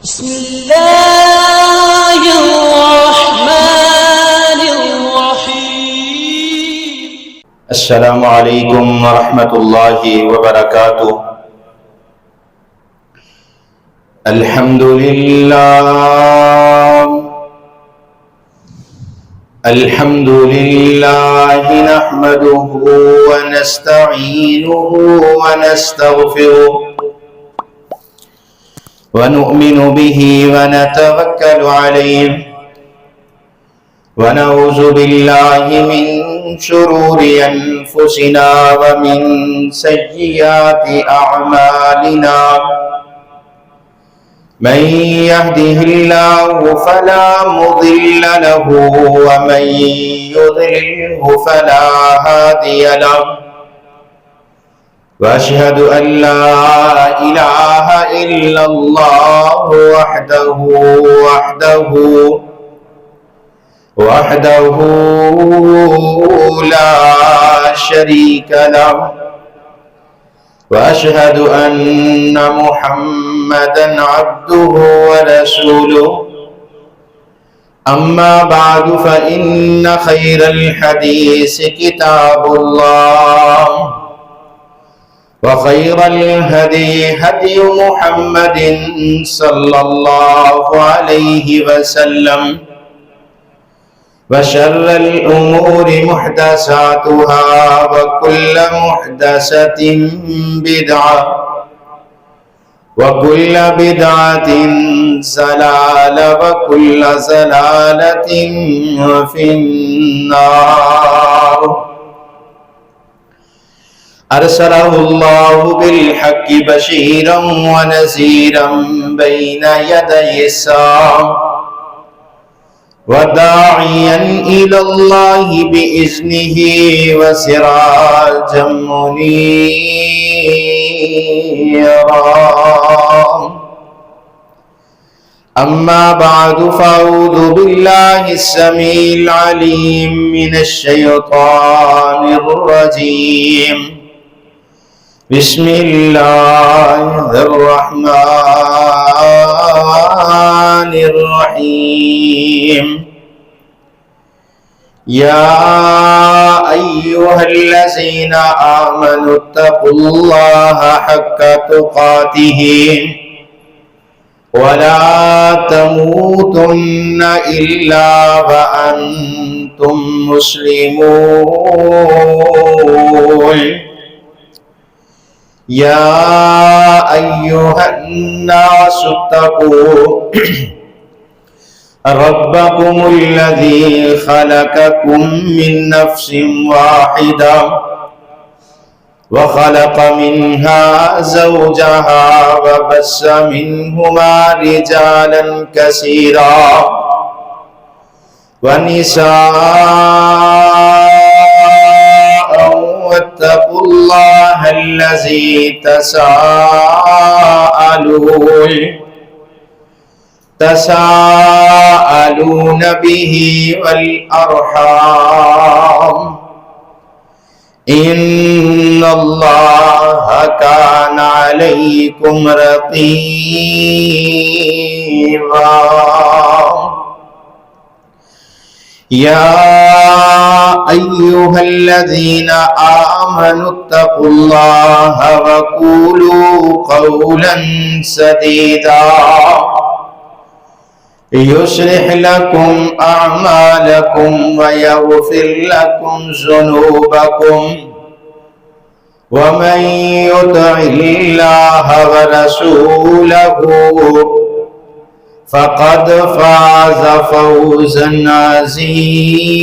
بسم الله الرحمن الرحيم. السلام عليكم ورحمة الله وبركاته. الحمد لله نحمده ونستعينه ونستغفره ونؤمن به ونتوكل عليه ونعوذ بالله من شرور أنفسنا ومن سيئات أعمالنا. من يهده الله فلا مضل له ومن يضلله فلا هادي له، وأشهد أن لا إله إلا الله وحده لا شريك له، وأشهد أن محمدا عبده ورسوله. أما بعد فإن خير الحديث كتاب الله، وخير الهدي هدي محمد صلى الله عليه وسلم، وشر الأمور محدثاتها وكل محدثة بدعة وكل بدعة ضلالة وكل ضلالة في النار. أرسله الله بالحق بشيرا ونذيرا بين يدي الساعة، وداعيا إلى الله بإذنه وسراجا منيرا. أما بعد فأعوذ بالله السميع العليم من الشيطان الرجيم. بسم الله الرحمن الرحيم. يا أيها الذين آمنوا اتقوا الله حق تقاته ولا تموتن إلا وأنتم مسلمون. يا أيها الناس اتقوا ربكم الذي خلقكم من نفس واحدة وخلق منها زوجها وبث منهما رجالا كثيرا ونساء. واتقوا الله الذي تساءلون به والأرحام، إن الله كان عليكم رقيبا. يا أيها الذين آمنوا اتقوا الله وقولوا قولا سديدا يصلح لكم أعمالكم ويغفر لكم ذنوبكم، ومن يطع الله ورسوله فقد فاز فوزا عظيما.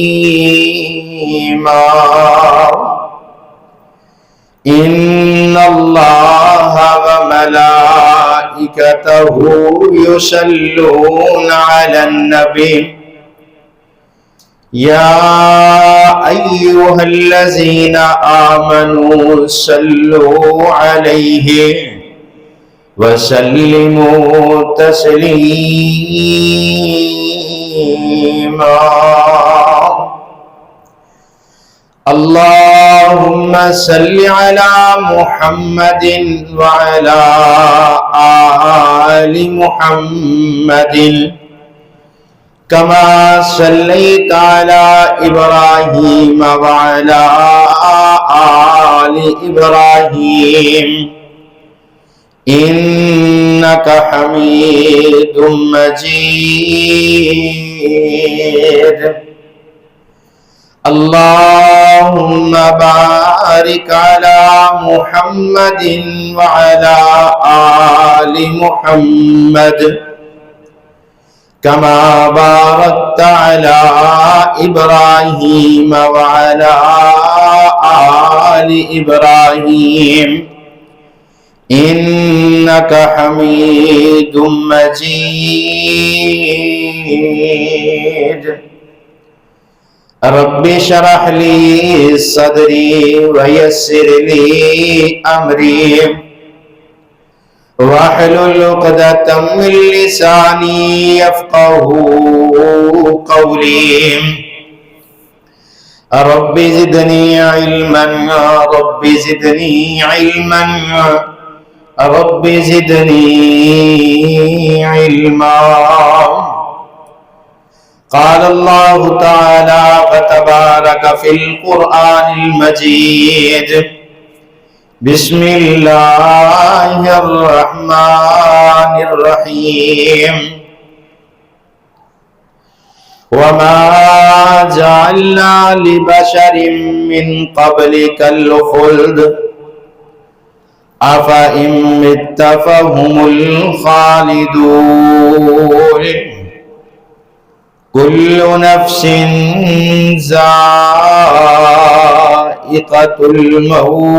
إن الله وملائكته يصلون على النبي. يا أيها الذين آمنوا صلوا عليه وسلموا تسليما. اللهم صل على محمد وعلى آل محمد كما صليت على إبراهيم وعلى آل إبراهيم إنك حميد مجيد. اللهم بارك على محمد وعلى آل محمد كما باركت على إبراهيم وعلى آل إبراهيم إنك حميد مجيد. رب اشرح لي صدري ويسر لي أمري واحلل عقدة من لساني يفقهوا قولي. رب زدني علما رب زدني علما رب زدني علما. قال الله تعالى وتبارك في القرآن المجيد. بسم الله الرحمن الرحيم. وما جعلنا لبشر من قبلك الخلد أفإن مت فهم الخالدون. كل نفس ذائقة الموت.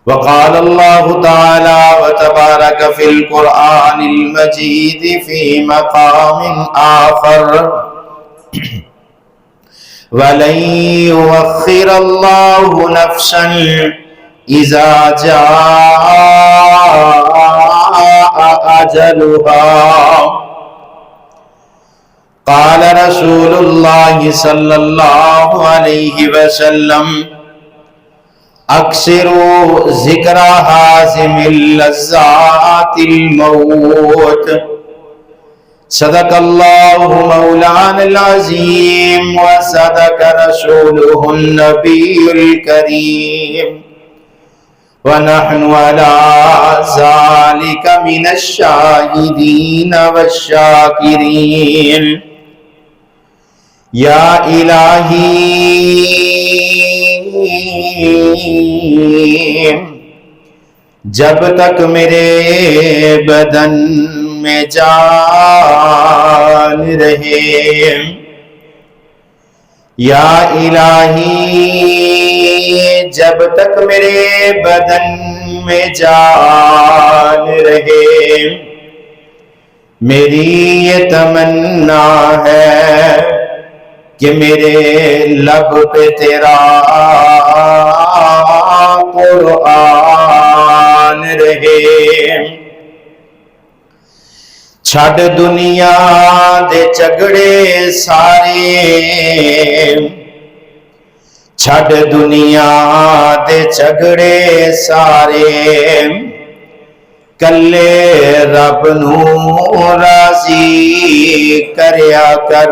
وقال الله تعالى وتبارك في القرآن المجيد في مقام آخر. ولن يؤخر الله نفسا إذا جاء أجلها. قال رسول الله صلى الله عليه وسلم أكثروا ذكر هازم اللذات الموت. صدق الله مولانا العظيم وصدق رسوله النبي الكريم ونحن على ذلك من الشاهدين والشاكرين. یا الہی جب تک میرے بدن میں جان رہے، یا الہی جب تک میرے بدن میں جان رہے، میری یہ تمنا ہے کہ میرے لب پہ تیرا قرآن رہے۔ چھڈ دنیا دے جھگڑے سارے، چھڈ دنیا دے جھگڑے سارے، کلے رب نو راضی کریا کر،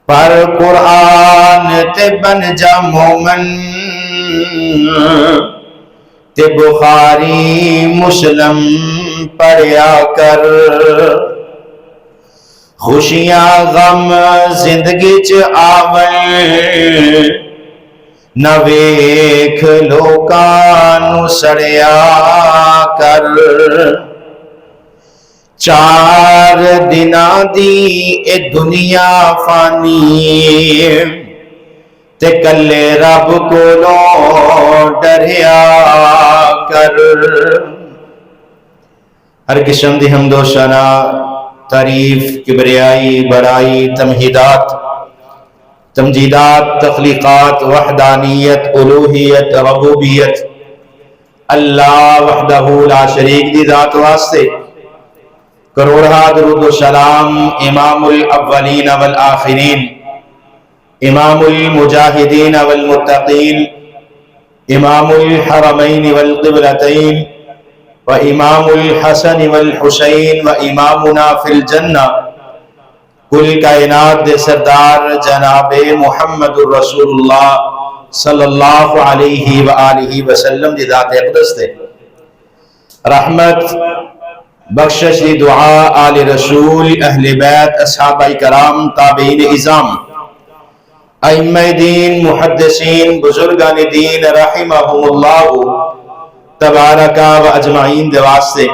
پر قرآن تے بن جا مومن، تے بخاری مسلم پڑھیا کر۔ خوشیاں غم زندگی چ آون، نہ ویکھ لوکاں نو سڑیا کر۔ چار دناں دی اے دنیا فانی، تے کلے رب کولوں ڈریا کر۔ ہر قسم دی حمد و ثنا، تعریف، کبریائی، بڑائی، تمہیدات، تمجیدات، تخلیقات، وحدانیت، الوہیت، ربوبیت اللہ وحدہ لا شریک دی ذات واسطے کروڑا درود و سلام امام الاولین والآخرین، امام المجاہدین والمتقین، امام الحرمین والقبلتین، و امام الحسن والحسین و امامنا فی الجنہ، کل کائنات دے سردار جناب محمد الرسول اللہ صلی اللہ علیہ وآلہ وسلم دی ذات اقدس دے رحمت بخشش دی دعا آل رسول اہل بیت اصحابہ کرام تابعین اعظام ائمہ دین محدثین بزرگان دین رحمہم اللہ تبارکہ و اجمعین دے واسطے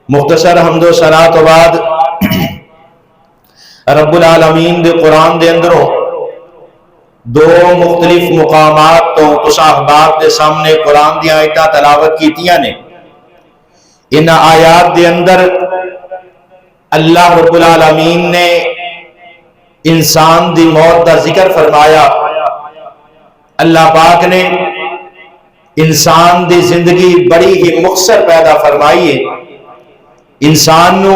مختصر حمد و ثنا تو بعد رب العالمین دے قرآن دے اندروں دو مختلف مقامات تو صاحبات دے سامنے قرآن دی آیتاں تلاوت کیتیاں نے۔ ان آیات دے اندر اللہ رب العالمین نے انسان دی موت دا ذکر فرمایا۔ اللہ پاک نے انسان دی زندگی بڑی ہی مختصر پیدا فرمائی ہے۔ انسان نو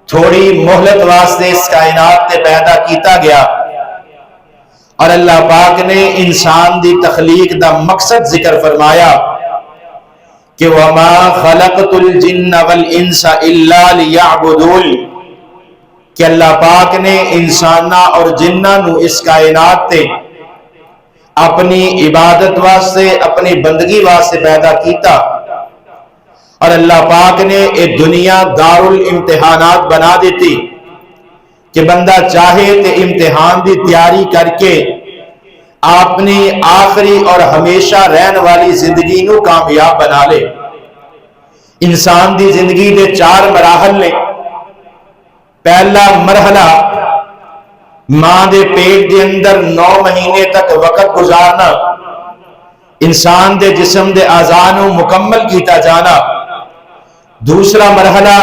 تھوڑی مہلت واسطے اس کائنات تے پیدا کیتا گیا، اور اللہ پاک نے انسان دی تخلیق دا مقصد ذکر فرمایا کہ وَمَا خَلَقْتُ الْجِنَّ وَالْإِنسَ إِلَّا لِيَعْبُدُونِ، کہ اللہ پاک نے انسانہ اور جنہ نو اس کائنات تے اپنی عبادت واسطے اپنی بندگی واسطے پیدا کیتا، اور اللہ پاک نے ایک دنیا دار الامتحانات بنا دیتی کہ بندہ چاہے تے امتحان دی تیاری کر کے اپنی آخری اور ہمیشہ رہن والی زندگی نو کامیاب بنا لے۔ انسان دی زندگی دے 4 مراحل نے۔ پہلا مرحلہ ماں دے پیٹ دے اندر 9 مہینے تک وقت گزارنا، انسان دے جسم دے اعضاء نو مکمل کیتا جانا۔ دوسرا مرحلہ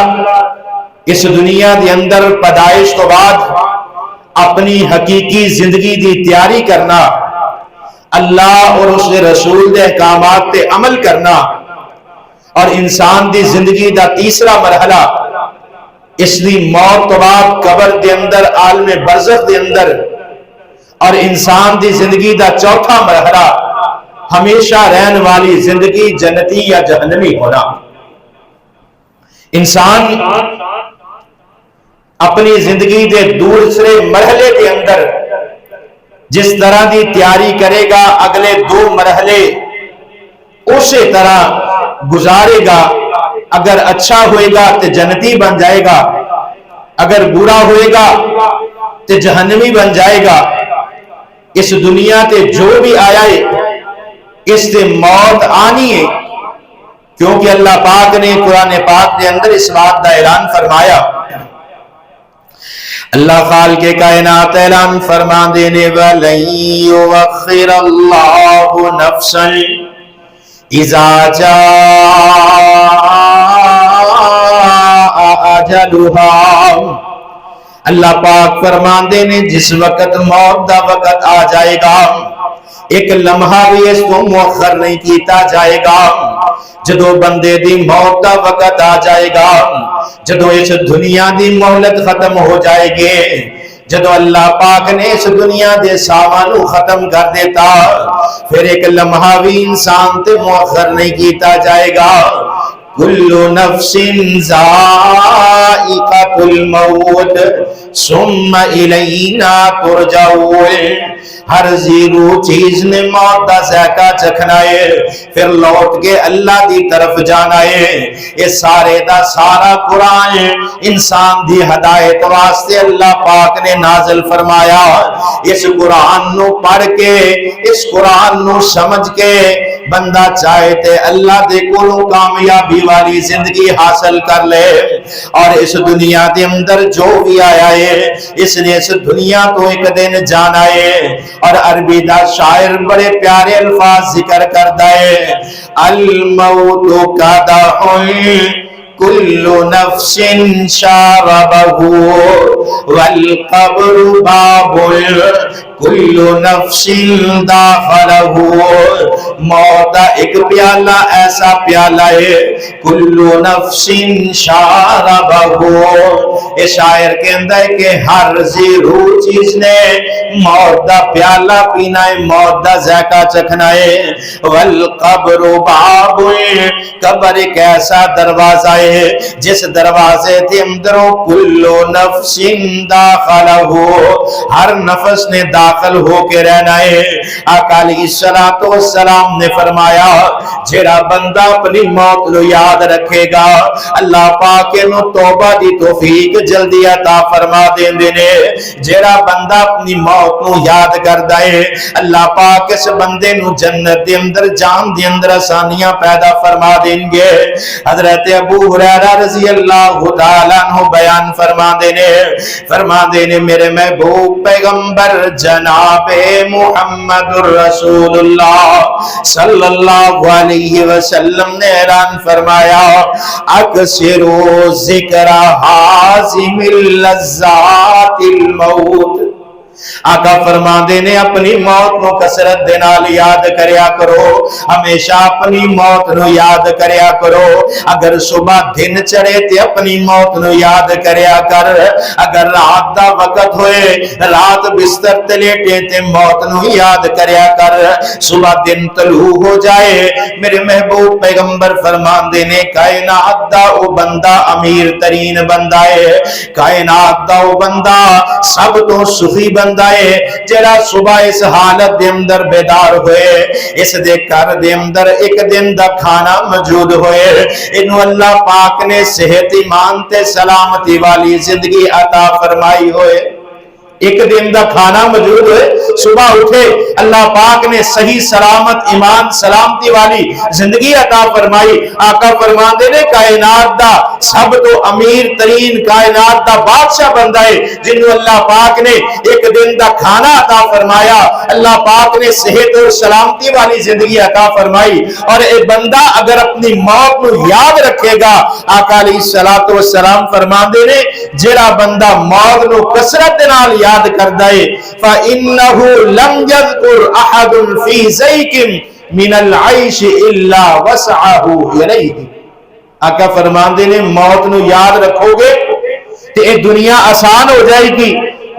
اس دنیا دے اندر پیدائش تو بعد اپنی حقیقی زندگی دی تیاری کرنا، اللہ اور اس کے رسول دے احکامات تے عمل کرنا۔ اور انسان دی زندگی دا تیسرا مرحلہ اس دی موت تو بعد قبر دے اندر عالم برزخ دے اندر، اور انسان دی زندگی دا چوتھا مرحلہ ہمیشہ رہن والی زندگی جنتی یا جہنمی ہونا۔ انسان اپنی زندگی دے دوسرے مرحلے کے اندر جس طرح دی تیاری کرے گا، اگلے 2 مرحلے اسی طرح گزارے گا۔ اگر اچھا ہوئے گا تو جنتی بن جائے گا، اگر برا ہوئے گا تو جہنمی بن جائے گا۔ اس دنیا تے جو بھی آیا ہے اس سے موت آنی ہے، کیونکہ اللہ پاک نے قرآن پاک کے اندر اس بات کا اعلان فرمایا۔ اللہ خالق کائنات اعلان فرما دینے وَلَن يُؤَخِّرَ اللَّهُ نَفْسًا إِذَا جَاءَ أَجَلُهَا، اللہ پاک فرما دینے جس وقت موت دا وقت آ جائے گا، ایک لمحہ بھی اس کو مؤخر نہیں کیتا جائے گا۔ جدو بندے دی موت دا وقت آ جائے گا، جدو اس دنیا دی مہلت ختم ہو جائے گی، جدو اللہ پاک نے اس دنیا دے سامانو ختم کر دیتا، پھر ایک لمحہ بھی انسان تے مؤخر نہیں کیتا جائے گا۔ کل نفس ذائقۃ الموت ثم الینا ترجعون، ہر زیرو چیز نے موت دا ذائقہ چکھنا ہے، پھر لوٹ کے اللہ دی طرف جانا ہے۔ یہ سارے دا سارا قرآن انسان دی ہدایت واسطے اللہ پاک نے نازل فرمایا۔ اس قرآن نو پڑھ کے، اس قرآن نو سمجھ کے بندہ چاہے تے اللہ دے کولوں کامیابی والی زندگی حاصل کر لے، اور اس دنیا دے اندر جو بھی آیا ہے اس نے اس دنیا تو ایک دن جانا ہے۔ اور عربی دا شاعر بڑے پیارے الفاظ ذکر کرتا ہے، الموت قدح کل نفس شاربہ والقبر باب کل نفس داخلہ، موت کا ایک پیالہ ایسا پیالہ ہے، کل نفس شاربہ، اے شاعر کہندا ہے کہ ہر زی روح چیز نے موت دا پیالہ پینا ہے، موت دا ذائقہ چکھنا ہے۔ والقبر باب، قبر ایک ایسا دروازہ ہے جس دروازے کے اندروں کل نفس داخلہ، ہر نفس نے داخل ہو کے رہنا ہے۔ آقا علیہ السلام نے فرمایا جڑا بندہ اپنی موت نو یاد رکھے گا اللہ پاک نو توبہ دی توفیق جلدی عطا فرما دیندے نے۔ جڑا بندہ اپنی موت نو یاد کردا ہے اللہ پاک اس بندے نو جنت دے اندر جان دے اندر آسانیاں پیدا فرما دیں گے۔ حضرت ابو ہریرہ رضی اللہ تعالی عنہ بیان فرما دینے میرے محبوب پیغمبر جناب محمد الرسول اللہ صلی اللہ علیہ وسلم نے اعلان فرمایا اکثروا ذکر حازم اللذات الموت۔ آقا فرما دینے اپنی موت نو کسرت دے نال یاد کریا کرو، ہمیشہ اپنی موت نو یاد کریا کرو۔ اگر صبح دن چڑھے تے اپنی موت نو یاد کریا کر، اگر رات دا وقت ہوئے رات بستر تے لیٹے تے موت نو یاد کریا کر۔ صبح دن طلوع ہو جائے میرے محبوب پیغمبر فرمان دینے کائنات دا او بندہ امیر ترین بندہ ہے، کائنات دا او بندہ سب تو سخی بندہ ہے جڑا صبح اس حالت دے اندر بیدار ہوئے، اس دے گھر دے اندر ایک دن دا کھانا موجود ہوئے، انہوں اللہ پاک نے صحت ایمان تے سلامتی والی زندگی عطا فرمائی ہوئے، ایک دن دا کھانا موجود ہوئے، صبح اٹھے اللہ پاک نے صحیح سلامت ایمان سلامتی والی زندگی عطا فرمائی۔ آقا فرمان دینے کائنات دا سب تو امیر ترین کائنات دا بادشاہ بندہ ہے جنہوں اللہ پاک نے ایک دن دا کھانا عطا فرمایا، اللہ پاک نے صحت اور سلامتی والی زندگی عطا فرمائی۔ اور اے بندہ اگر اپنی موت کو یاد رکھے گا آقا علیہ السلام فرمان دینے جڑا بندہ موت کو کثرت نال یاد کردہ ہے فَإِنَّهُ لَمْ يَذْكُرْ أَحَدٌ فِي زَيْكٍ مِنَ الْعَيْشِ إِلَّا وَسْعَهُ إِلَيْهِ۔ آقا فرمان دینے موت نو یاد رکھو گے تو یہ دنیا آسان ہو جائے گی،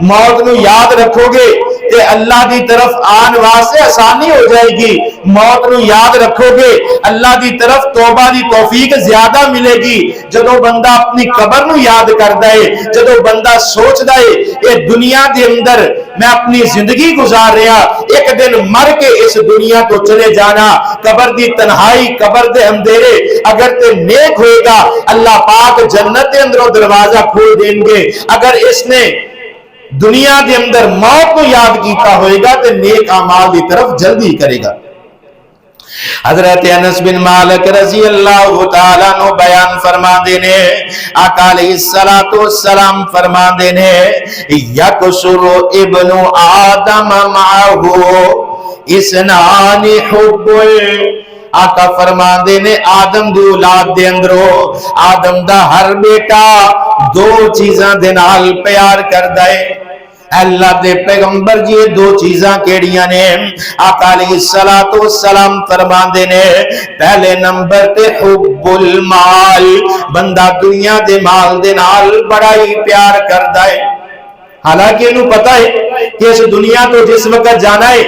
موت نو یاد رکھو گے کہ اللہ دی طرف آن واسطے آسانی ہو جائے گی، موت نو یاد رکھو گے اللہ دی طرف توبہ دی توفیق زیادہ ملے گی۔ جدو بندہ اپنی قبر نو یاد کردا ہے، جدو بندہ سوچدا ہے اے دنیا دے اندر میں اپنی زندگی گزار رہا، ایک دن مر کے اس دنیا تو چلے جانا، قبر دی تنہائی قبر دے اندھیرے اگر تے نیک ہوئے گا اللہ پاک جنت دے اندروں دروازہ کھول دیں گے، اگر اس نے دنیا دے اندر موت کو یاد کیتا ہوئے گا تو نیک اعمال دی طرف جلدی کرے گا۔ حضرت انس بن مالک رضی اللہ تعالیٰ عنہ بیان فرما دینے آقا علیہ السلام فرما دینے یکسر ابن آدم معہو اسنان حب، آقا فرما دینے آدم دی اولاد دے اندرو آدم دا ہر بیٹا دو چیزاں دے نال پیار کردہ ہے۔ اللہ دے پیغمبر جی دو چیزاں کیڑیاں نے آقا علیہ السلام فرما دینے پہلے نمبر تے حب المال، بندہ دنیا دے مال دے نال بڑا ہی پیار کردہ ہے، حالانکہ انہوں پتا ہے کہ اس دنیا تو جس وقت جانا ہے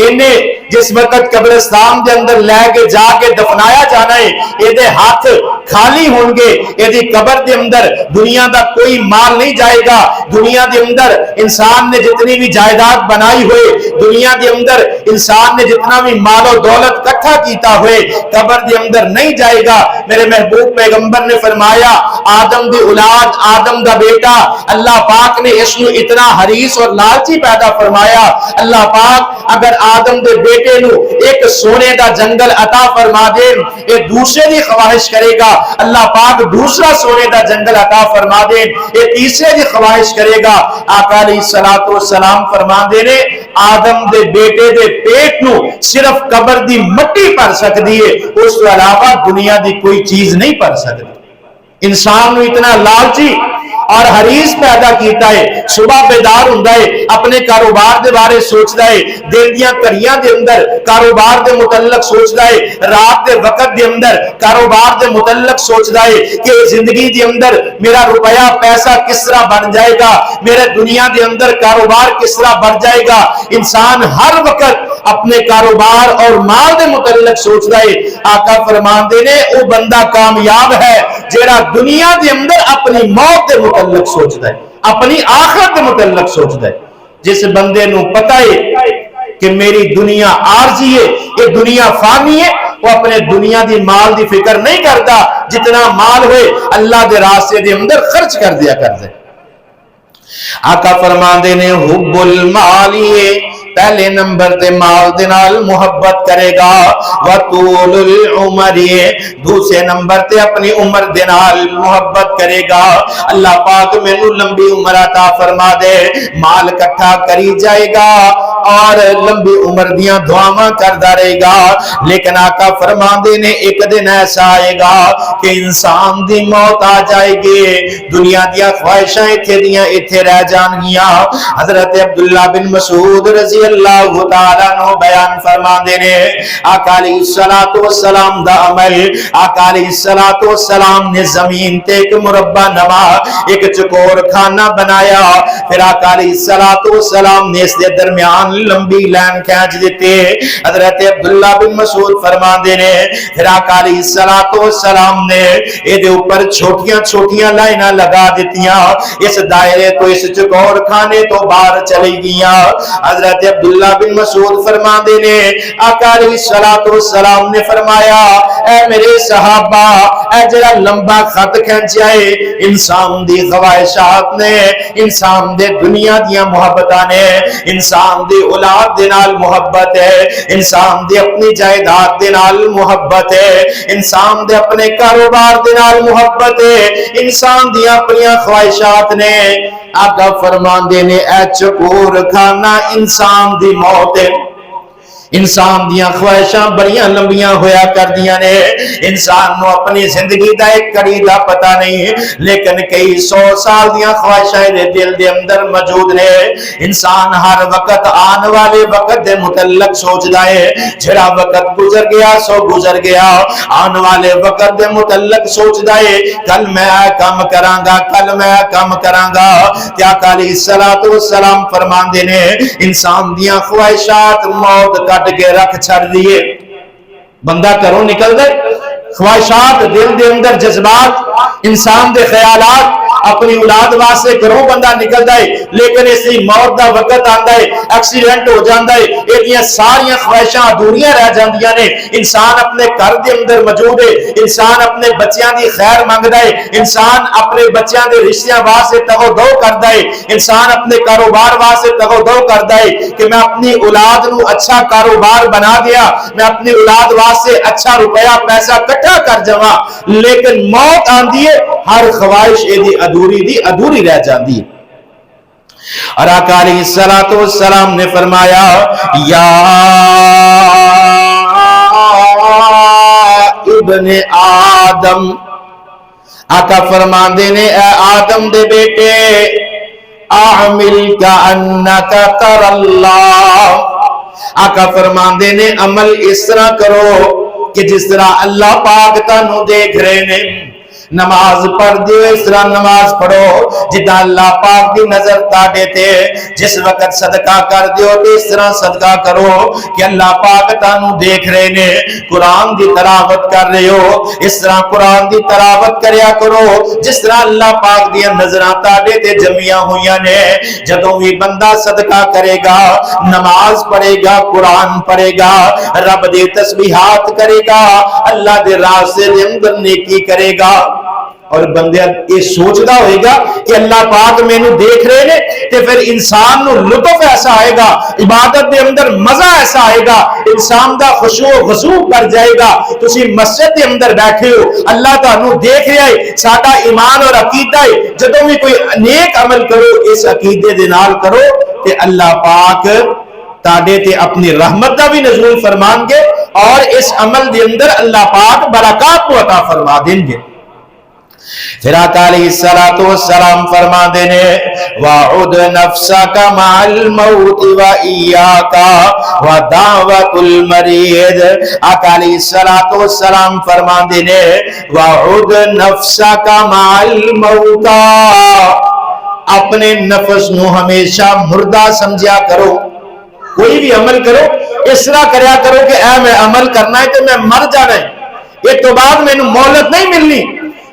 انہیں جس وقت قبرستان دے اندر لے کے جا کے دفنایا جانا ہے یہ دے ہاتھ خالی ہوں گے، یہ دی قبر دے اندر دنیا دا کوئی مال نہیں جائے گا، دنیا دے اندر انسان نے جتنی بھی جائیداد بنائی ہوئے، دنیا دے اندر انسان نے جتنا بھی مال و دولت کٹھا کیتا ہوئے قبر دے اندر نہیں جائے گا۔ میرے محبوب پیغمبر نے فرمایا آدم دی اولاد آدم دا بیٹا اللہ پاک نے اس نو اتنا حریص اور لالچی پیدا فرمایا، اللہ پاک اگر آدم دے بیٹے نو ایک سونے دا جنگل عطا فرما دے یہ دوسرے دی خواہش کرے گا، اللہ پاک دوسرا سونے دا جنگل عطا فرما دے یہ تیسرے دی خواہش کرے گا۔ آقا علیہ السلام فرما دے نے آدم دے بیٹے دے پیٹ نو صرف قبر دی مٹی پر سکتی ہے، اس کے علاوہ دنیا دی کوئی چیز نہیں پر سکتی۔ انسان نو اتنا لالچی اور حریص پیدا کیتا ہے. صبح بیدار ہوندا ہے, اپنے کاروبار دے بارے سوچدا ہے, دل دیاں کڑیاں دے اندر کاروبار دے متعلق سوچدا ہے, رات دے وقت دے اندر کاروبار دے متعلق سوچدا ہے کہ زندگی دے اندر میرا روپیہ پیسہ کس طرح بن جائے گا, میرے دنیا دے اندر کاروبار کس طرح بڑھ جائے گا. انسان ہر وقت اپنے کاروبار اور مال دے متعلق سوچدا ہے. آقا فرماندے نے او بندہ کامیاب ہے جیڑا دنیا دے اندر اپنی موت دے متعلق سوچدا ہے, اپنی آخرت دے متعلق سوچدا ہے. جس بندے نو پتہ ہے کہ میری دنیا عارضی ہے, یہ دنیا فانی ہے, وہ اپنے دنیا دی مال دی فکر نہیں کرتا, جتنا مال ہوئے اللہ دے راستے دے اندر خرچ کر دیا کر دے. آقا فرماندے نے حب المالی, پہلے نمبر تے مال دے نال محبت کرے گا, وطول العمر, دوسرے نمبر تے اپنی عمر دے نال محبت کرے گا. اللہ پاک مینوں لمبی عمر عطا فرما دے, مال اکٹھا کری جائے گا اور لمبی عمر دیاں دعاواں کردا رہے گا. لیکن آقا فرماندے نے ایک دن ایسا آئے گا کہ انسان دی موت آ جائے گی, دنیا دیاں خواہشاں ایتھے دیاں ایتھے رہ جان گیاں. حضرت عبداللہ بن مسعود رضی اللہ تعالیٰ عنہ بیان فرماندے نے آقا علیہ السلام دا عمل, آقا علیہ السلام نے زمین تے ایک مربع نما ایک چکور کھانا بنایا, پھر آقا علیہ السلام نے اس دے درمیان لمبی لائن کھینچ دیتے. حضرت عبداللہ بن مسعود فرماندے نے پھر آقا علیہ السلام نے اے دے اوپر چھوٹیاں چھوٹیاں لائناں لگا دیتیاں, اس دائرے تو اس چکور کھانے تو باہر چلی گیاں. حضرت عبداللہ بن مسعود فرماندے نے آقا علیہ السلام نے فرمایا اے میرے صحابہ, اے جڑا لمبا خط کھینچیا ہے انسان دی خواہشات نے, انسان دے دنیا دیاں محبتاں نے, انسان دی اولاد دے نال محبت ہے, انسان دے اپنی جائیداد دے نال محبت ہے, انسان دے اپنے کاروبار دے نال محبت ہے, انسان دی اپنی خواہشات نے. آقا فرماندے نے اے چکور کھانا انسان دی موت ہے. انسان دیاں خواہشاں بڑیاں لمبیاں ہویا کر دیاں نے, انسان نو اپنی زندگی دا ایک کڑی دا پتہ نہیں, لیکن کئی 100 سال دیاں خواہشاں دے دل دے اندر موجود نے. انسان ہر وقت آن والے وقت دے متعلق سوچدا ہے, جڑا وقت گزر گیا سو گزر گیا, آن والے وقت دے متعلق سوچدا ہے کل میں کام کراں گا, کل میں کام کراں گا. تے آقا علیہ السلام فرماندے نے انسان دیاں خواہشات موت کٹ کے رکھ چھڑ دیے. بندہ کروں نکل دے, خواہشات دل دے اندر, جذبات انسان دے خیالات اپنی اولاد واسطے کروں بندہ نکلدا ہے, لیکن اس دی موت دا وقت آندا ہے, ایکسیڈنٹ ہو جاندا ہے, ایدیاں ساریاں خواہشاں ادھوریاں رہ جاندیاں نے. انسان اپنے گھر دے اندر موجود ہے, انسان اپنے بچیاں دی خیر منگدا ہے, انسان اپنے بچیاں دے رشتیاں واسطے تگو کردا ہے, انسان اپنے کاروبار واسطے تگو کردا ہے کہ میں اپنی اولاد نو اچھا کاروبار بنا دیا, میں اپنی اولاد واسطے اچھا روپیہ پیسہ اکٹھا کر جاواں, لیکن موت آندی ہے ہر خواہش ایدی ادھوری رہ جاندی ہے. اور آقا علیہ السلام نے فرمایا یا ابن آدم, آقا فرماندے نے اے آدم دے بیٹے, اعمل کانک تر اللہ, آقا فرماندے نے عمل اس طرح کرو کہ جس طرح اللہ پاک تانوں دیکھ رہے نے. نماز پڑھ دیو اس طرح نماز پڑھو جدا اللہ پاک دی نظر تاڑے تے, جس وقت صدقہ کر دیو تو اس طرح صدقہ کرو کہ اللہ پاک تانوں دیکھ رہے نے. قرآن دی تلاوت کر رہے ہو اس طرح قرآن دی تلاوت کریا کرو جس طرح اللہ پاک دی نظراں تاڑے تے جمعیاں ہویاں نے. جدوں بھی بندہ صدقہ کرے گا, نماز پڑھے گا, قرآن پڑھے گا, رب دی تسبیحات کرے گا, اللہ دے راستے دے اندر نیکی کرے گا, اور بندہ یہ سوچدا ہوئے گا کہ اللہ پاک مینوں دیکھ رہے نے, تے پھر انسان نو لطف ایسا آئے گا, عبادت دے اندر مزہ ایسا آئے گا, انسان دا خشوع و خضوع کر جائے گا. تسی مسجد دے اندر بیٹھے ہو, اللہ تانوں دیکھ رہا ہے, ساڈا ایمان اور عقیدہ ہے جدوں بھی کوئی نیک عمل کرو اس عقیدے دے نال کرو تے اللہ پاک تاڑے تے اپنی رحمت دا بھی نزول فرمان گے, اور اس عمل دے اندر اللہ پاک برکات کو عطا فرما دیں گے. پھر آقا علیہ السلام فرما دینے وَعُدْ نَفْسَكَ مَعَ الْمَوْتِ وَإِيَّاكَ وَدَعْوَةُ الْمَرِيضِ آقا علیہ السلام فرما دینے وَعُدْ نَفْسَكَ مَعَ الْمَوْتَ اپنے نفس نو ہمیشہ مردہ سمجھا کرو. کوئی بھی عمل کرو اس طرح کریا کرو کہ اے میں عمل کرنا ہے تو میں مر جانا ہے, یہ تو بعد میں مہلت نہیں ملنی.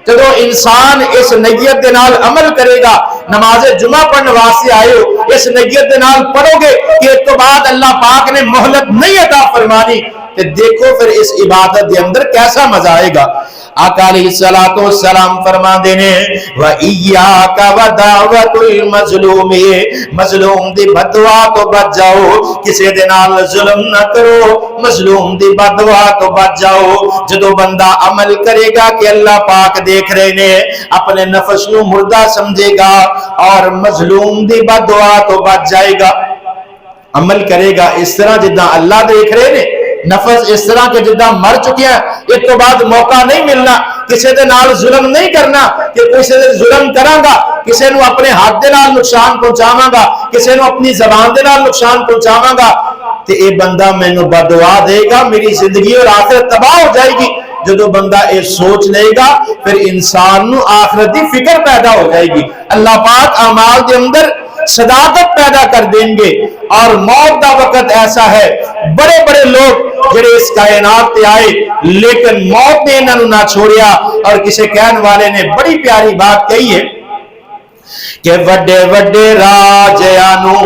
جب انسان اس نیت دے نال عمل کرے گا, نماز جمعہ پڑھنے واسطے آئے ہو, اس نیت دے نال پڑھو گے کہ اس تو بعد اللہ پاک نے مہلت نہیں عطا فرمانی, کہ دیکھو پھر اس عبادت دے اندر کیسا مزہ آئے گا. آقا علیہ السلام فرما دینے وَإِيَّاكَ وَدَعْوَةُ الْمَظْلُومِ مظلوم دی بددعا تو بچ جاؤ, کسی دے نال ظلم نہ کرو, مظلوم دی بددعا تو بچ جاؤ. جدو بندہ عمل کرے گا کہ اللہ پاک دیکھ رہے نے, اپنے نفس نو مردہ سمجھے گا اور مظلوم دی بددعا تو بچ جائے گا. عمل کرے گا اس طرح جدہ اللہ دیکھ رہے نے, نفس اس طرح کے جدہ مر چکے ہیں, اس تو بعد موقع نہیں ملنا کسی دے نال ظلم نہیں کرنا کہ کسی دے ظلم کروں گا, کسی نو اپنے ہاتھ دے نال نقصان پہنچاواں گا, کسی نو اپنی زبان دے نال نقصان پہنچاواں گا تے اے بندہ مینوں بددعا دے گا, میری زندگی اور آخرت تباہ ہو جائے گی. جدو بندہ یہ سوچ لے گا پھر انسان نو آخرت دی فکر پیدا ہو جائے گی. اللہ پاک اعمال دے اندر صداقت پیدا کر دیں گے. اور موت دا وقت ایسا ہے, بڑے بڑے لوگ جڑے اس کائنات تے آئے لیکن موت نے انہاں نو نہ چھوڑیا. اور کسی کہن والے نے بڑی پیاری بات کہی ہے کہ وڈے وڈے راجیانو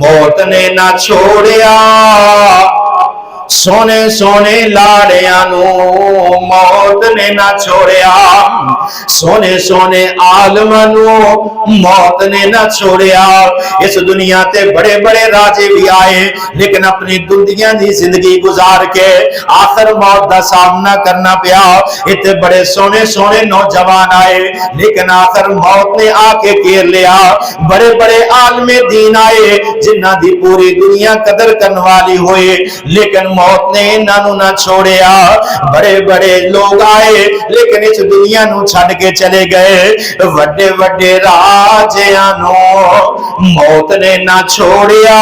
موت نے نہ چھوڑیا, سونے سونے لاڑیانو موت نے نہ چھوڑیا, سونے سونے عالمانو موت نے نہ چھوڑیا. اس دنیا تے بڑے بڑے راجے بھی آئے لیکن اپنی دنیا دی زندگی گزار کے آخر موت دا سامنا کرنا پیا. اتنے بڑے سونے سونے نوجوان آئے لیکن آخر موت نے آ کے گھیر لیا. بڑے بڑے عالم دین آئے جنہ دی پوری دنیا قدر کرنے والی ہوئے لیکن موت نے انہوں نہ چھوڑیا. بڑے بڑے لوگ آئے لیکن اس دنیا نو چھڑ کے چلے گئے. وڈے وڈے راجیانو موت نے نہ چھوڑیا,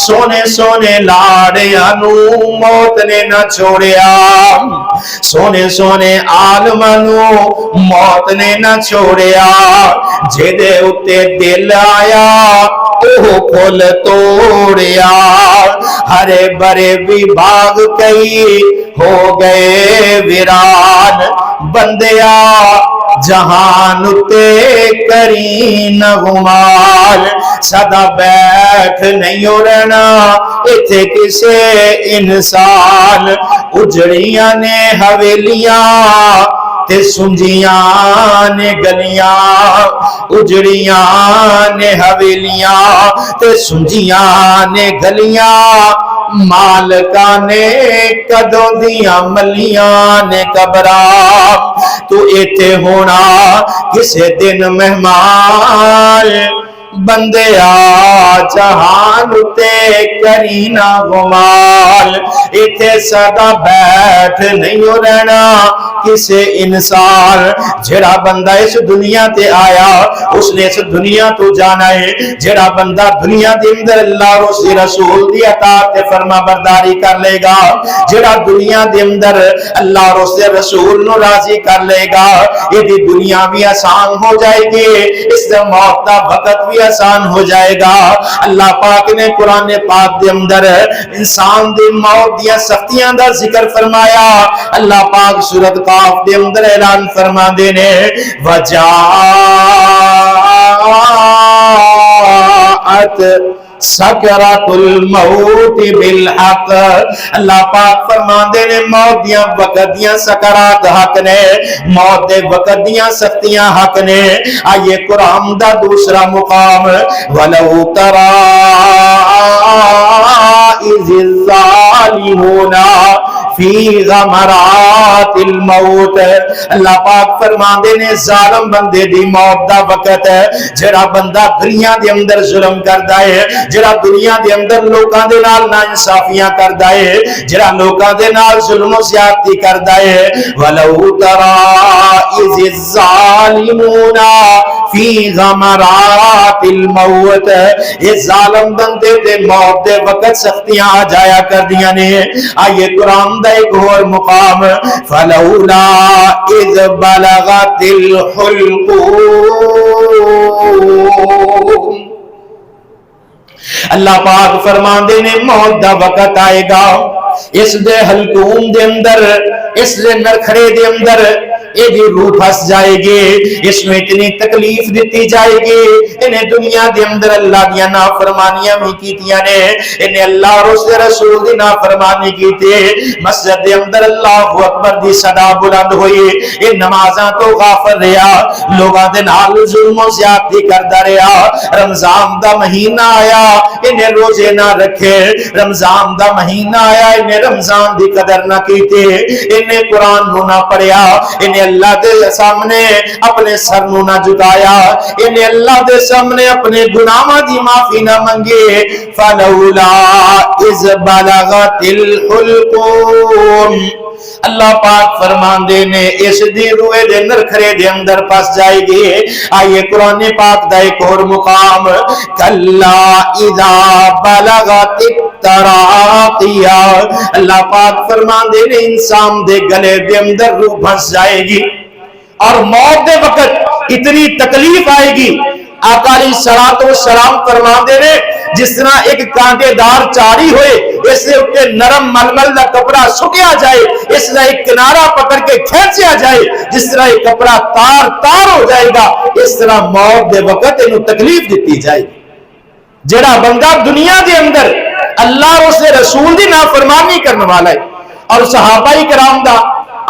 سونے سونے لاڑیانو موت نے نہ چھوڑیا, سونے سونے عالمانو موت نے نہ چھوڑیا. جدے اتے دل آیا اوہ پھول توڑیا, ہرے برے بھی باغ کئی ہو گئے ویران. بندیا جہان تے کری نہ غمال, سدا بیٹھ نہیں رہنا ایتھے کسے انسان. اجڑیاں نے حویلیاں تے سنجیاں نے گلیاں, اجڑیاں نے حویلیاں تے سنجیاں نے گلیاں. مالکاں نے کدوں دیاں ملیاں نے قبراں. تو ایتھے ہونا کسے دن مہمان, بندیا جہان تے کری نہ غمال. ایتھے سدا بیٹھ نہیں رہنا کسے انسان. جڑا بندہ اس دنیا تے آیا اس نے اس دنیا تو جانا ہے. جڑا بندہ دنیا دے اندر اللہ رسول دی اطاعت تے فرما برداری کر لے گا, جڑا دنیا دے اندر اللہ رسول نو راضی کر لے گا, یہ دی دنیا بھی آسان ہو جائے گی, اس دے موت دا وقت بھی آسان ہو جائے گا. اللہ پاک نے قرآن پاک دے اندر انسان دی موت دیا سختیاں دا ذکر فرمایا. اللہ پاک سورۃ قاف دے اندر اعلان فرما دینے وجاءت سکرات الموت بالحق. اللہ پاک فرما دینے موت دیاں وقت دیاں سکرات حق نے, موت دے وقت دیاں سختیاں حق نے. آئیے قرآن دا دوسرا مقام وَلَوْ تَرَىٰ إِذِ الظَّالِمُونَ فی غمرات الموت. اللہ پاک فرماندے نے ظالم بندے دی موت دا وقت ہے جڑا بندہ دنیا دے اندر ظلم کردا ہے, جڑا دنیا دے اندر لوکاں دے نال ناانصافیاں کردا ہے, جڑا لوکاں دے نال ظلم و زیادتی کردا ہے. ولو تری اذ الظالمون فی غمرات الموت, یہ ظالم بندے تے موت دے وقت سختیاں آ جایا کر دیاں نے. آئیے قرآن دا ایک اور مقام, فلولا اذ بلغت الحلقوم. اللہ پاک فرماندے نے موت دا وقت آئے گا, اس دے حلقوم دے اندر, اس دے نرکھڑے دے اندر یہ بھی روح پھنس جائے گی, اس میں اتنی تکلیف دیتی جائے گی. انہیں دنیا دے اندر اللہ دیا نافرمانیاں بھی کیتیاں نے, انہیں اللہ اور اس دے رسول دی نافرمانی کیتے, مسجد دے اندر اللہ اکبر دی صدا بلند ہوئی, یہ نمازاں تو غافل رہا, لوگاں دے نال ظلم و زیادتی کردا رہا. رمضان دا مہینہ آیا, انہیں روزے نہ رکھے. رمضان دا مہینہ آیا, انہیں رمضان دی قدر نہ کیتے, انہیں قرآن نو نہ پڑھیا, انہیں اللہ دے سامنے اپنے سر نو نہ جھکایا, انہیں اللہ دے سامنے اپنے گناہاں دی معافی نہ منگے. فلولا اذ بلغت الحلقوم. اللہ پاک فرماندے نے اس دی روئے دے نرکھرے دے اندر پس جائے گی. آئیے قرآن پاک دا ایک اور مقام, کلا اذا بلغت التراقیہ. اللہ پاک فرماندے نے انسان دے گلے دے اندر روح پھنس جائے گی اور موت دے وقت اتنی تکلیف آئے گی. آقا علیہ الصلوۃ والسلام فرماندے نے جس طرح ایک کانٹے دار چاڑی ہوئے, اس سے اٹھے نرم ململ دا کپڑا سکیا جائے, اس طرح ایک کنارہ پکڑ کے کھینچیا جائے, جس طرح ایک کپڑا تار تار ہو جائے گا, اس طرح موت دے وقت انہوں تکلیف دیتی جائے گی. جڑا بندہ دنیا دے اندر اللہ اور اس نے رسول دی نافرمانی کرنے والا ہے, اور صحابہ کرام دا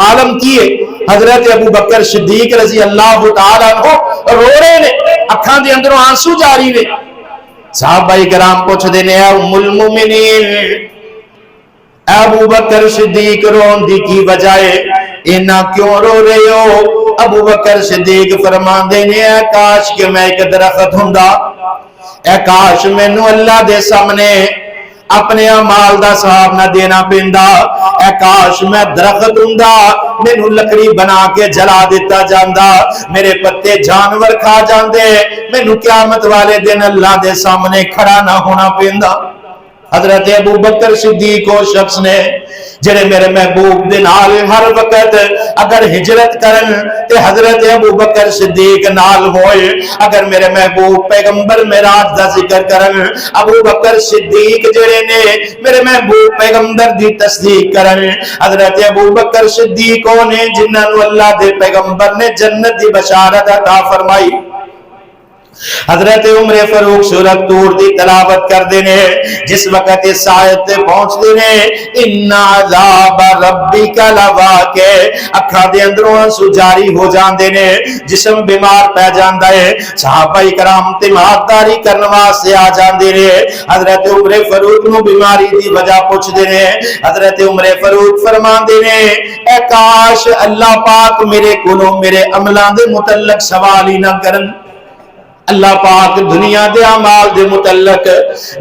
عالم کیے, حضرت ابو بکر صدیق رضی اللہ تعالیٰ عنہ رو رہے نے, اکھاں دے اندروں آنسو جاری نے. صحابہ کرام پوچھ دینے ام المومنین, ابو بکر صدیق رون دی کی وجہ ہے, انہاں کیوں رو رہے ہو؟ ابو بکر صدیق فرمان دینے کاش کہ میں ایک درخت ہوندا, اے کاش مینوں اللہ دے سامنے اپنے اعمال دا ثواب نہ دینا پیندا, اے کاش میں درخت ہوندا, مینوں لکڑی بنا کے جلا دیتا جاندا, میرے پتے جانور کھا جاندے, مینوں قیامت والے دن اللہ دے سامنے کھڑا نہ ہونا پیندا. حضرت ابو بکر صدیق کو شخص نے جڑے میرے محبوب دے نال ہر وقت اگر ہجرت کرن تے حضرت ابو بکر صدیق نال ہوئے, اگر میرے محبوب پیغمبر معراج دا ذکر کرن, ابو بکر صدیق جڑے نے میرے محبوب پیغمبر دی تصدیق کرن, حضرت ابو بکر صدیق نے جنہاں نو اللہ دے پیغمبر نے جنت دی بشارت عطا فرمائی. حضرت عمر فاروق سورۃ طور دی تلاوت کر دینے, جس وقت اس آیت تے پہنچ دینے, ان عذاب ربک لواقع, اکھاں دے اندروں آنسو جاری ہو جان دینے, جسم بیمار پہ جاندا ہے, صحابہ کرام تے مہاداری کرن واسطے آ جان دینے. حضرت عمر فاروق نو بیماری دی وجہ پوچھ دینے, حضرت عمر فاروق فرمان دینے اے کاش اللہ پاک میرے کولوں میرے عملاں دے متعلق سوال ہی نہ کرن, اللہ پاک دنیا دے اعمال دے متعلق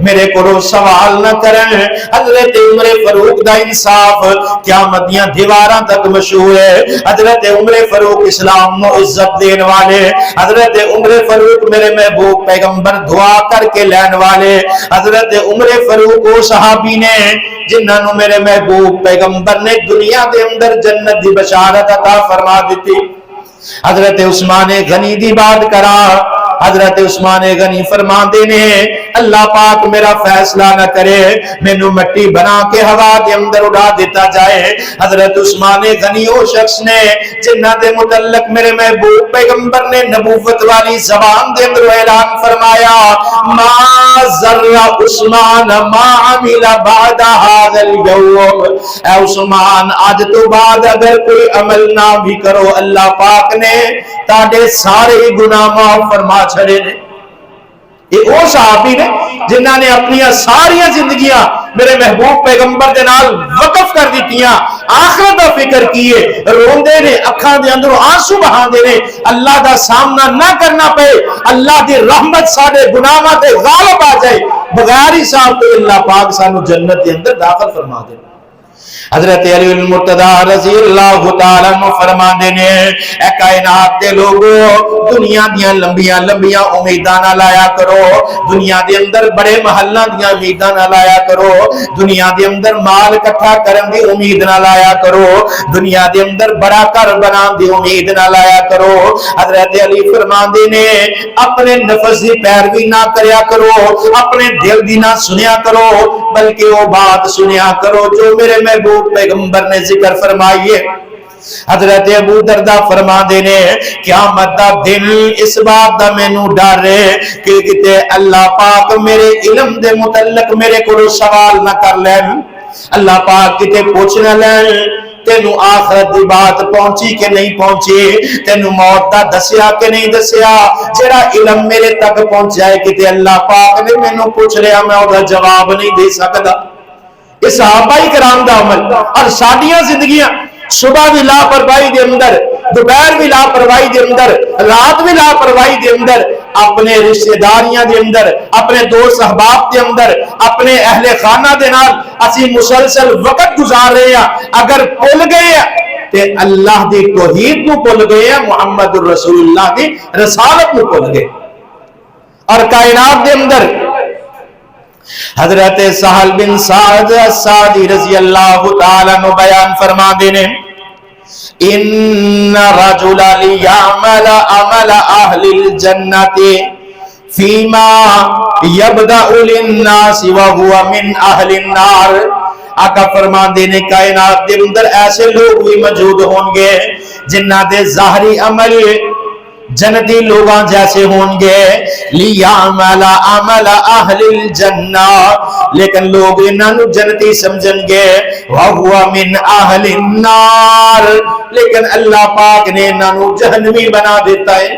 میرے کو سوال نہ کرن. حضرت عمر فاروق دا انصاف قیامت دیاں دیواراں تک مشہور ہے. حضرت عمر فاروق اسلام نو عزت دین والے, حضرت عمر فاروق میرے محبوب پیغمبر دعا کر کے لین والے, حضرت عمر فاروق وہ صحابی نے جنہاں نو میرے محبوب پیغمبر نے دنیا دے اندر جنت دی بشارت عطا فرما دیتی. حضرت عثمان غنی دی بات کرا, حضرت عثمان غنی فرماندے نے اللہ پاک میرا فیصلہ نہ کرے, مینوں مٹی بنا کے ہوا دے اندر اڑا دیتا جائے. حضرت عثمان غنی وہ شخص نے جنہاں دے متعلق میرے محبوب پیغمبر نے نبوت والی زبان دے اندر اعلان فرمایا, ما ذر عثمان ما عمل بعد هذا اليوم, اے عثمان آج تو بعد اگر کوئی عمل نہ بھی کرو اللہ پاک نے تاڑے سارے گناہ معاف فرما چھڑے نے. یہ وہ صحابی نے جنہاں نے اپنی ساری زندگیاں میرے محبوب پیغمبر دے نال وقف کر دیتیاں، آخرت دا فکر کیے، روندے نے، اکھاں دے اندروں آنسو بہاندے نے، اللہ دا سامنا نہ کرنا پے، اللہ دی رحمت ساڈے گناہاں تے غالب آ جائے، بغیر حساب تو اللہ پاک سانو جنت دے اندر داخل فرما دے۔ حضرت علی المرتضی رضی اللہ تعالیٰ عنہ فرماندے نے، اے کائنات دے لوگو، دنیا دیاں لمبیاں لمبیاں امیداں نہ لایا کرو، دنیا دے اندر بڑے محلاں دیاں امیداں نہ لایا کرو، دنیا دے اندر مال اکٹھا کرن دی امید نہ لایا کرو، دنیا دے اندر بڑا گھر بنان دی امید نہ لایا کرو۔ حضرت علی فرماندے نے، اپنے نفس دی پیروی نہ کریا کرو، اپنے دل دی نہ سنیا کرو، بلکہ وہ بات سنیا کرو جو میرے محبوب پیغمبر نے ذکر فرمائیے۔ حضرت ابو دردہ فرما دینے، قیامت دا دن اس بات دا مینوں ڈر ہے کہ کتے اللہ پاک میرے علم دے متعلق میرے کو سوال نہ کر لین، اللہ پاک کتے پوچھ نہ لین تینوں آخرت دی بات پہنچی کہ نہیں پہنچی، تینوں موت دا دسیا کہ نہیں دسیا، جڑا علم میرے تک پہنچائے کتے اللہ پاک نے مینوں پوچھ لیا میں او دا جواب نہیں دے سکدا۔ یہ صحابہ کرام دا عمل اور ساڈیاں زندگیاں صبح بھی لاپرواہی دے اندر، دوپہر بھی لاپرواہی دے اندر، رات بھی لاپرواہی دے اندر، اپنے رشتہ داریاں دے اندر، اپنے دوست احباب دے اندر، اپنے اہل خانہ دے نال اسی مسلسل وقت گزار رہے ہیں، اگر بھول گئے ہیں تے اللہ دی توحید نو بھول گئے ہیں، محمد رسول اللہ دی رسالت نو بھول گئے۔ اور کائنات دے اندر حضرت سہل بن سعد الساعدی رضی اللہ تعالیٰ عنہ بیان فرما دینے، ان رجل لیعمل عمل اہل الجنت فیما یبدأ للناس وہو من اہل النار۔ آقا فرما دینے کائنات دے اندر ایسے لوگ بھی موجود ہوں گے جنہ دے ظاہری عمل جنتی لوگاں جیسے ہوں گے، لیعمل عمل اہل الجنہ، لیکن لوگ انہوں جنتی سمجھن گے، وَهُوَ مِنْ أَهْلِ النَّارِ، لیکن اللہ پاک نے انہوں جہنمی بنا دیتا ہے۔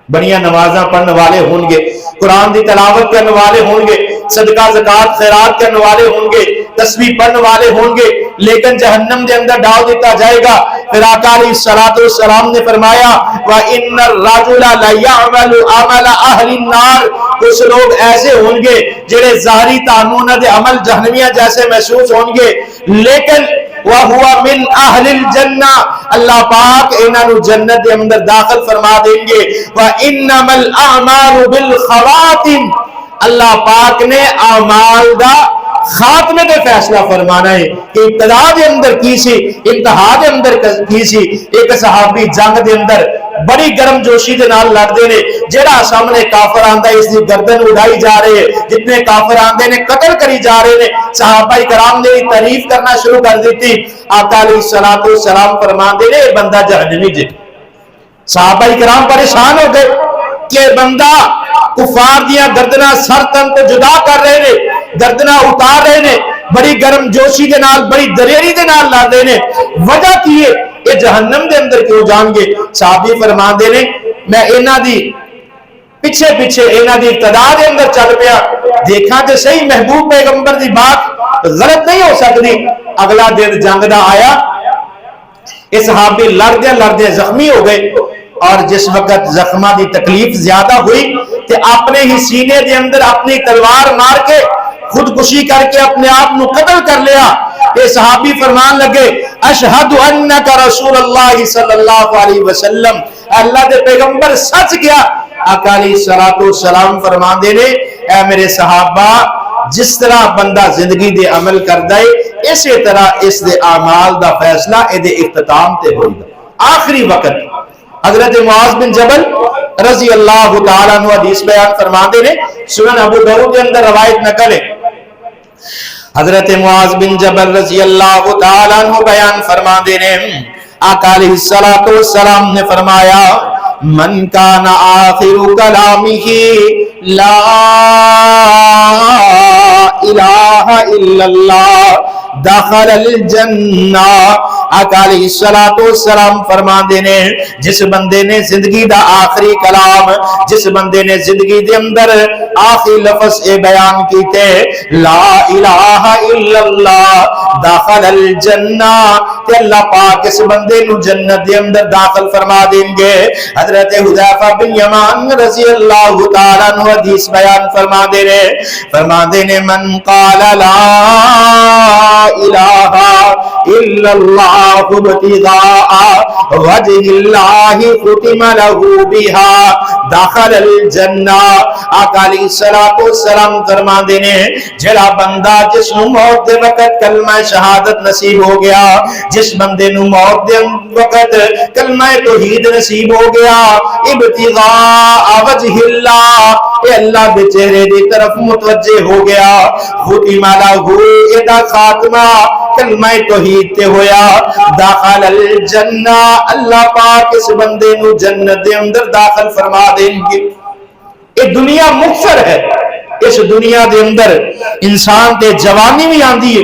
بڑیاں نمازاں پڑھنے والے ہوں گے، قرآن دی تلاوت کرنے والے ہوں گے، صدقہ زکات خیرات کرنے والے ہوں گے، تسبیح پڑھنے والے ہوں گے، لیکن جہنم دے اندر ڈال دیتا جائے گا۔ پھر آقا علیہ السلام نے فرمایا وَإِنَّ الرَّجُلَ لَيَعْمَلُ عَمَلَ أَهْلِ النَّارِ، کچھ لوگ ایسے ہوں گے جڑے ظاہری تعمونہ دے عمل جہنمیہ جیسے محسوس ہوں گے، لیکن وَهُوَ مِنْ أَهْلِ الْجَنَّةِ، اللہ پاک انہوں جنت دے اندر داخل فرما دیں گے۔ وَإِنَّمَا الْأَعْمَالُ بِالْخَوَاتِمِ، اللہ پاک نے اعمال دا خاتمے دے فیصلہ فرمانا ہے کہ ابتدا دے اندر کی سی، انتہا دے اندر کی سی۔ ایک صحابی جنگ دے اندر بڑی گرم جوشی دے نال لڑدے نے، جڑا سامنے کافر آندا ہے اس دی گردن اڑائی جا رہے ہیں، جتنے کافر آندے نے قتل کری جا رہے نے، صحابہ کرام نے تعریف کرنا شروع کر دیتی۔ آقا علیہ السلام فرماندے نے یہ بندہ جہنمی جے۔ صحابہ کرام پریشان ہو گئے کہ بندہ کفار دیاں گردناں سر تن تو جدا کر رہے نے، گردناں اتار رہے نے، بڑی گرم جوشی دے نال بڑی دلیری دے نال لا دے نے، وجہ کی ہے یہ جہنم دے اندر کیوں جان گے؟ صحابی فرمان دے نے میں انہاں دی پیچھے انہاں دی ابتدا دے اندر چل پیا، دیکھا تے صحیح محبوب پیغمبر دی بات غلط نہیں ہو سکتی۔ اگلا دن جنگ دا آیا، یہ صحابی لڑدے زخمی ہو گئے، اور جس وقت زخمہ دی تکلیف زیادہ ہوئی کہ اپنے ہی سینے دے اندر اپنی تلوار مار کے خودکشی کر کے اپنے آپ نو قتل کر لیا۔ یہ صحابی فرمان لگے اشہد انک رسول اللہ صلی اللہ علیہ وسلم، اللہ دے پیغمبر سچ کیا۔ آقا علیہ السلام فرمان دے نے اے میرے صحابہ، جس طرح بندہ زندگی دے عمل کردہ ہے اسی طرح اس دے اعمال دا فیصلہ اے دے اختتام تے ہوئی دا۔ آخری وقت حضرت معاذ بن جبل رضی اللہ تعالیٰ عنہ حدیث بیان فرماندے نے، سنن ابو داؤد کے اندر روایت نقل ہے، حضرت معاذ بن جبل رضی اللہ تعالیٰ عنہ بیان فرماندے نے آقا علیہ السلام نے فرمایا من کان آخر کلامہ لا الہ الا اللہ دخل الجنہ، آقا علیہ الصلوۃ والسلام فرماندے نے جس بندے نے زندگی دا آخری کلام، جس بندے نے زندگی دے اندر آخری لفظ اے بیان کیتے لا الہ الا اللہ داخل الجنہ، تے اللہ پاک اس بندے نو جنت دے اندر داخل فرما دیں گے۔ حضرت حذیفہ بن یمان رضی اللہ تعالیٰ عنہ حدیث بیان فرما دے نے من قال لا الہ الا اللہ ابتغاء وجہ اللہ ختم له بها داخل الجنہ۔ آقا علیہ الصلوۃ والسلام فرما دے نے جڑا بندہ جس نو موت دے وقت کلمہ شہادت نصیب ہو گیا، جس بندے نو موت دے وقت کلمہ توحید نصیب ہو گیا، ابتغاء وجہ اللہ، اے اللہ دے چہرے دی طرف متوجہ ہو گیا، ختم له ادا خاتمہ کلمہ توحید تے ہویا، داخل الجنہ اللہ پاک اس بندے نو جنت دے اندر داخل فرما دیں گے۔ یہ دنیا مختصر ہے، اس دنیا دے اندر انسان تے جوانی بھی آندی ہے،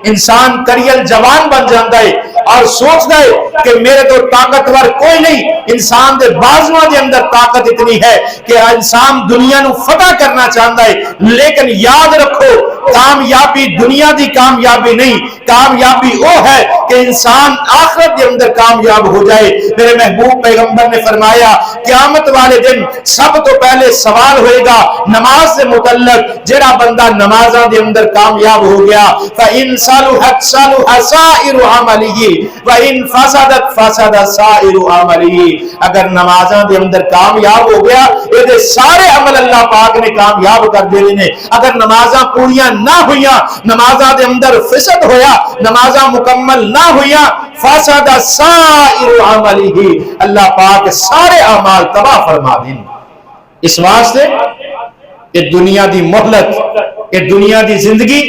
انسان کریل جوان بن جاندہ ہے اور سوچتا ہے کہ میرے تو طاقتور کوئی نہیں، انسان دے بازواں دے اندر طاقت اتنی ہے کہ انسان دنیا نو فتح کرنا چاہتا ہے، لیکن یاد رکھو کامیابی دنیا دی کامیابی نہیں، کامیابی وہ ہے کہ انسان آخرت دے اندر کامیاب ہو جائے۔ میرے محبوب پیغمبر نے فرمایا قیامت والے دن سب تو پہلے سوال ہوئے گا نماز سے متعلق، جڑا بندہ نمازاں دے اندر کامیاب ہو گیا فَإِن صَلُحَتْ صَلُحَ سَائِرُ عَمَلِهِ وَإِن فَسَدَتْ فَسَدَ سَائِرُ عَمَلِهِ، اگر نمازاں دے اندر کامیاب ہو گیا یہ سارے عمل اللہ پاک نے کامیاب کر دینے نے۔ اگر نمازاں پوریاں نہ ہویاں، نمازاں دے اندر فسد ہویا، نمازاں مکمل نہ ہویاں، فَسَدَ سَائِرُ عَمَلِهِ، اللہ پاک سارے اعمال تباہ فرما دیں۔ اس واسطے یہ دنیا دی مہلت، یہ دنیا دی زندگی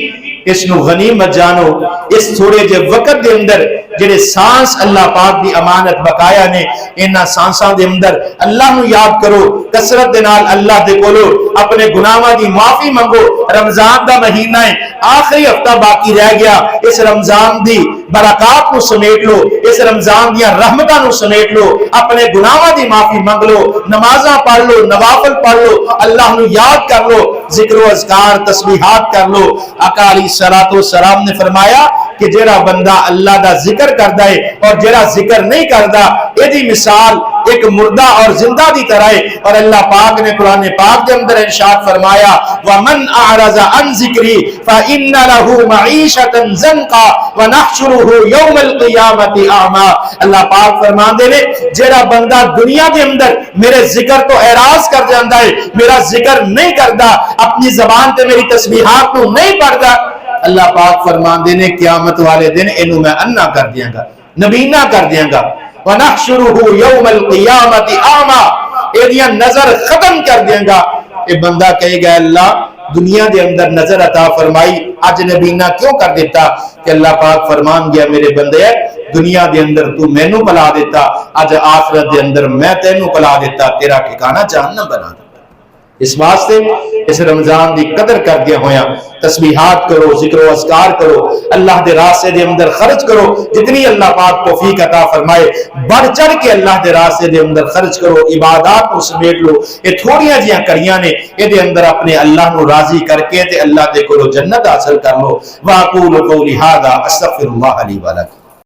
اس نو غنیمت جانو۔ اس تھوڑے جے وقت دے اندر جڑے سانس اللہ پاک دی امانت بقایا نے، انہاں سانساں دے اندر اللہ نو یاد کرو، کثرت دے نال اللہ دے کولو اپنے گناہاں دی معافی منگو۔ رمضان دا مہینہ ہے، آخری ہفتہ باقی رہ گیا، اس رمضان دی برکات نو سمیٹ لو، اس رمضان دیاں رحمتاں نو سمیٹ لو، اپنے گناہاں دی معافی منگ لو، نمازاں پڑھ لو، نوافل پڑھ لو، اللہ نو یاد کر لو، ذکر و اذکار تسبیحات کر لو۔ آقا علیہ الصلوۃ والسلام نے فرمایا کہ جڑا بندہ اللہ دا ذکر کردا ہے اور جڑا ذکر نہیں کردا، ایدی مثال ایک مردہ اور زندہ دی طرح ہے۔ اور اللہ پاک نے قرآن پاک کے اندر ارشاد فرمایا وَمَنْ أَعْرَضَ عَنْ ذِكْرِي فَإِنَّ لَهُ مَعِيشَةً ضَنْكًا وَنَحْشُرُهُ يَوْمَ الْقِيَامَةِ أَعْمَىٰ۔ اللہ پاک فرماندے نے جڑا بندہ دنیا کے اندر میرے ذکر تو اعراض کر جاندا ہے، میرا ذکر نہیں کردا، اپنی زبان تے میری تسبیحات کو نہیں پڑھدا، اللہ پاک فرماندے نے قیامت والے دن انہوں میں انا کر دیاں گا، نبینا کر دیاں گا۔ وَنَحْشُرُهُ يَوْمَ الْقِيَامَةِ أَعْمَىٰ، ایدیاں نظر ختم کر دیاں گا۔ اے بندہ کہے گا اللہ دنیا دے اندر نظر عطا فرمائی، آج نبینا کیوں کر دیتا؟ کہ اللہ پاک فرمان گیا میرے بندے دنیا دے اندر تو میں نو پلا دیتا، آج آخرت دے اندر میں تینو پلا دیتا، تیرا ٹھکانہ جہنم بنا دیتا۔ اس واسطے اس رمضان دی قدر کر دیا ہویا، تسبیحات کرو، ذکر و اذکار کرو، اللہ دے راستے دے اندر خرچ کرو، جتنی اللہ پاک توفیق عطا فرمائے بڑھ چڑھ کے اللہ دے راستے دے اندر خرچ کرو، عبادات کو سمیٹ لو۔ یہ تھوڑیاں جیاں کریاں نے، یہ دے اندر اپنے اللہ نو راضی کر کے تے اللہ دے کولو جنت حاصل کر لو۔ وَأَقُولُ قَوْلِي هَٰذَا أَسْتَغْفِرُ اللَّهَ لِي وَلَكُمْ۔